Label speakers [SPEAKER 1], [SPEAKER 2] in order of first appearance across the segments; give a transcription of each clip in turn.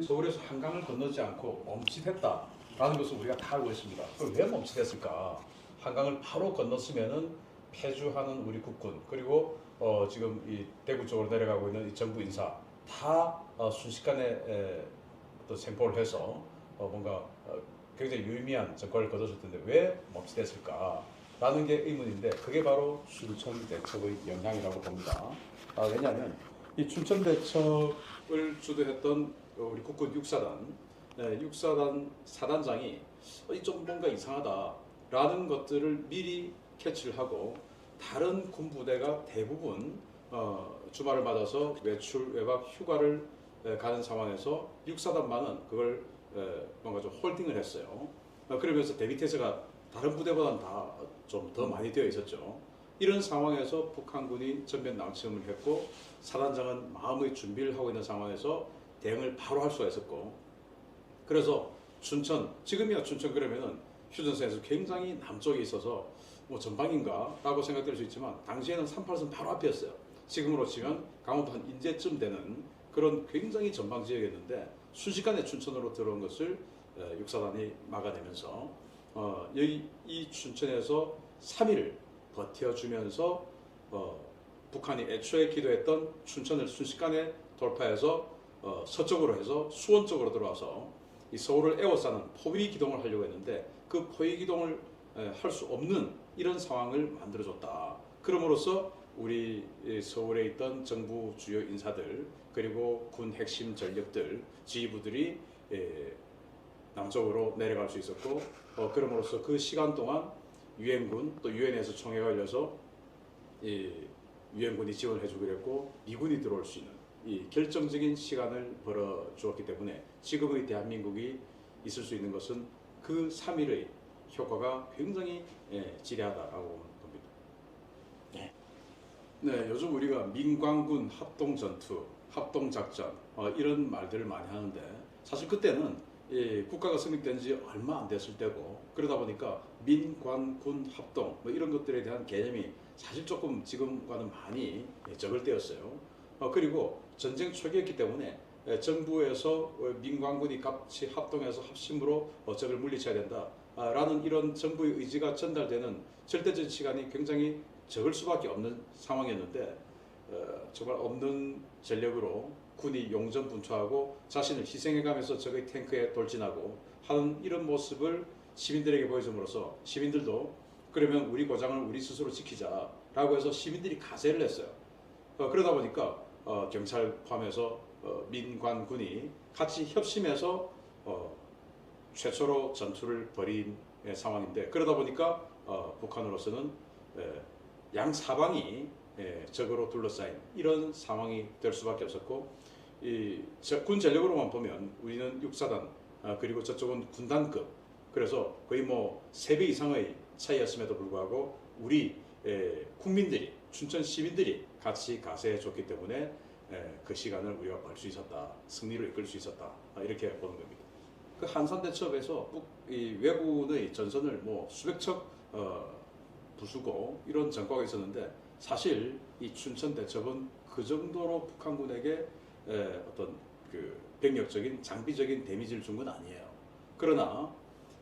[SPEAKER 1] 서울에서 한강을 건너지 않고 멈칫했다라는 것을 우리가 다 알고 있습니다. 그럼 왜 멈칫했을까? 한강을 바로 건넜으면은 폐주하는 우리 국군 그리고 지금 이 대구 쪽으로 내려가고 있는 이 정부 인사 다 순식간에 또 생포를 해서 뭔가 굉장히 유의미한 전과를 거뒀을 텐데 왜 멈칫했을까라는 게 의문인데 그게 바로 춘천 대첩의 영향이라고 봅니다. 왜냐하면 이 춘천 대첩을 주도했던 우리 국군 육사단, 육사단 사단장이 좀 뭔가 이상하다라는 것들을 미리 캐치를 하고 다른 군부대가 대부분 주말을 맞아서 외출, 외박, 휴가를 가는 상황에서 육사단만은 그걸 뭔가 좀 홀딩을 했어요. 그러면서 대비 태세가 다른 부대보다는 다 좀 더 많이 되어 있었죠. 이런 상황에서 북한군이 전면 낭침을 했고 사단장은 마음의 준비를 하고 있는 상황에서 대응을 바로 할 수가 있었고 그래서 춘천, 지금이야 춘천 그러면은 휴전선에서 굉장히 남쪽에 있어서 뭐 전방인가 라고 생각될 수 있지만 당시에는 38선 바로 앞이었어요. 지금으로 치면 강원도 한 인제쯤 되는 그런 굉장히 전방 지역이었는데 순식간에 춘천으로 들어온 것을 육사단이 막아내면서 여기 이 춘천에서 3일 버텨주면서 북한이 애초에 기도했던 춘천을 순식간에 돌파해서 서쪽으로 해서 수원 쪽으로 들어와서 이 서울을 에워싸는 포위 기동을 하려고 했는데 그 포위 기동을 할 수 없는 이런 상황을 만들어줬다. 그럼으로써 우리 서울에 있던 정부 주요 인사들 그리고 군 핵심 전력들 지휘부들이 남쪽으로 내려갈 수 있었고 그럼으로써 그 시간 동안 유엔군 또 유엔에서 총회가 열려서 유엔군이 지원해주기로 했고 미군이 들어올 수 있는 이 결정적인 시간을 벌어주었기 때문에 지금의 대한민국이 있을 수 있는 것은 그 3일의 효과가 굉장히 지대하다라고 봅니다. 네, 요즘 우리가 민관군 합동전투, 합동작전 이런 말들을 많이 하는데 사실 그때는 국가가 성립된 지 얼마 안 됐을 때고 그러다 보니까 민관군 합동 뭐 이런 것들에 대한 개념이 사실 조금 지금과는 많이 적을 때였어요. 그리고 전쟁 초기였기 때문에 정부에서 민관군이 같이 합동해서 합심으로 적을 물리쳐야 된다라는 이런 정부의 의지가 전달되는 절대적 시간이 굉장히 적을 수밖에 없는 상황이었는데 정말 없는 전력으로 군이 용전분투하고 자신을 희생해가면서 적의 탱크에 돌진하고 하는 이런 모습을 시민들에게 보여줌으로써 시민들도 그러면 우리 고장을 우리 스스로 지키자라고 해서 시민들이 가세를 했어요. 그러다 보니까 경찰 포함해서 민관군이 같이 협심해서 최초로 전투를 벌인 상황인데 그러다 보니까 북한으로서는 양사방이 적으로 둘러싸인 이런 상황이 될 수밖에 없었고 군 전력으로만 보면 우리는 육사단 그리고 저쪽은 군단급 그래서 거의 뭐 3배 이상의 차이였음에도 불구하고 우리 국민들이 춘천 시민들이 같이 가세해 줬기 때문에 그 시간을 우리가 벌 수 있었다 승리로 이끌 수 있었다 이렇게 보는 겁니다. 그 한산대첩에서 이 외군의 전선을 뭐 수백 척 부수고 이런 전과가 있었는데 사실 이 춘천 대첩은 그 정도로 북한군에게 어떤 그 병력적인 장비적인 데미지를 준 건 아니에요. 그러나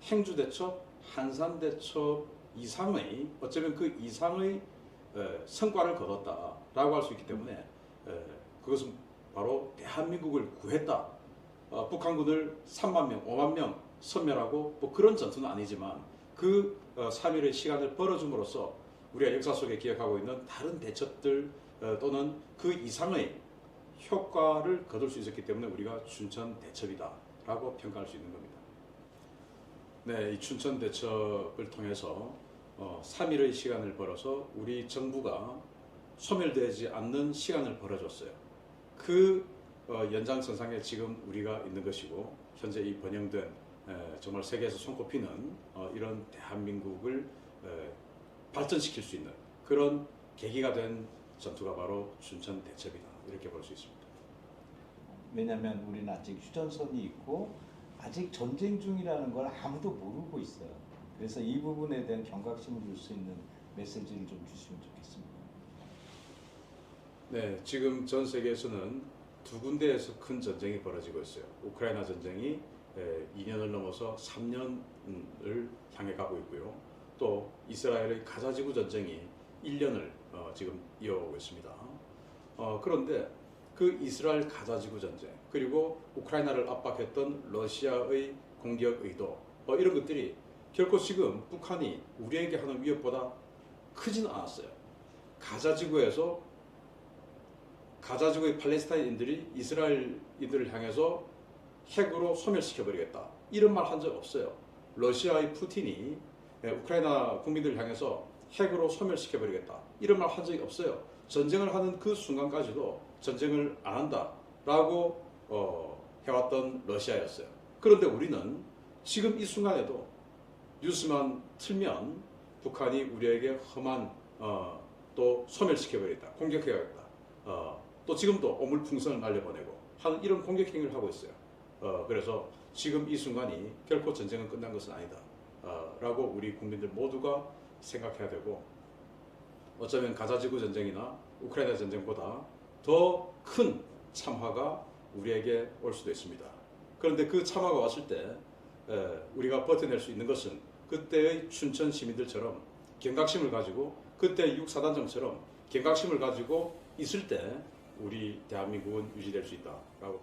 [SPEAKER 1] 행주 대첩, 한산 대첩 이상의 어쩌면 그 이상의 성과를 거뒀다라고 할 수 있기 때문에 그것은 바로 대한민국을 구했다. 북한군을 3만 명, 5만 명 섬멸하고 뭐 그런 전투는 아니지만 그 3일의 시간을 벌어줌으로써 우리가 역사 속에 기억하고 있는 다른 대첩들 또는 그 이상의 효과를 거둘 수 있었기 때문에 우리가 춘천 대첩이다라고 평가할 수 있는 겁니다. 네, 이 춘천 대첩을 통해서 3일의 시간을 벌어서 우리 정부가 소멸되지 않는 시간을 벌어줬어요. 그 연장선상에 지금 우리가 있는 것이고 현재 이 번영된 정말 세계에서 손꼽히는 이런 대한민국을 발전시킬 수 있는 그런 계기가 된 전투가 바로 춘천 대첩이다 이렇게 볼 수 있습니다.
[SPEAKER 2] 왜냐하면 우리는 아직 휴전선이 있고 아직 전쟁 중이라는 걸 아무도 모르고 있어요. 그래서 이 부분에 대한 경각심을 줄 수 있는 메시지를 좀 주시면 좋겠습니다.
[SPEAKER 1] 네, 지금 전 세계에서는 두 군데에서 큰 전쟁이 벌어지고 있어요. 우크라이나 전쟁이 2년을 넘어서 3년을 향해 가고 있고요. 또 이스라엘의 가자지구 전쟁이 1년을 지금 이어오고 있습니다. 그런데 그 이스라엘 가자지구 전쟁 그리고 우크라이나를 압박했던 러시아의 공격 의도 이런 것들이 결코 지금 북한이 우리에게 하는 위협보다 크지는 않았어요. 가자지구의 팔레스타인인들이 이스라엘인들을 향해서 핵으로 소멸시켜버리겠다. 이런 말 한 적 없어요. 러시아의 푸틴이 우크라이나 국민들을 향해서 핵으로 소멸시켜버리겠다. 이런 말 한 적이 없어요. 전쟁을 하는 그 순간까지도 전쟁을 안 한다라고 해왔던 러시아였어요. 그런데 우리는 지금 이 순간에도 뉴스만 틀면 북한이 우리에게 험한 또 소멸시켜버리겠다. 공격해야겠다. 또 지금도 오물풍선을 날려보내고 하는 이런 공격 행위를 하고 있어요. 그래서 지금 이 순간이 결코 전쟁은 끝난 것은 아니다. 라고 우리 국민들 모두가 생각해야 되고 어쩌면 가자지구 전쟁이나 우크라이나 전쟁보다 더 큰 참화가 우리에게 올 수도 있습니다. 그런데 그 참화가 왔을 때 우리가 버텨낼 수 있는 것은 그때의 춘천 시민들처럼 경각심을 가지고 그때 육사단장처럼 경각심을 가지고 있을 때 우리 대한민국은 유지될 수 있다라고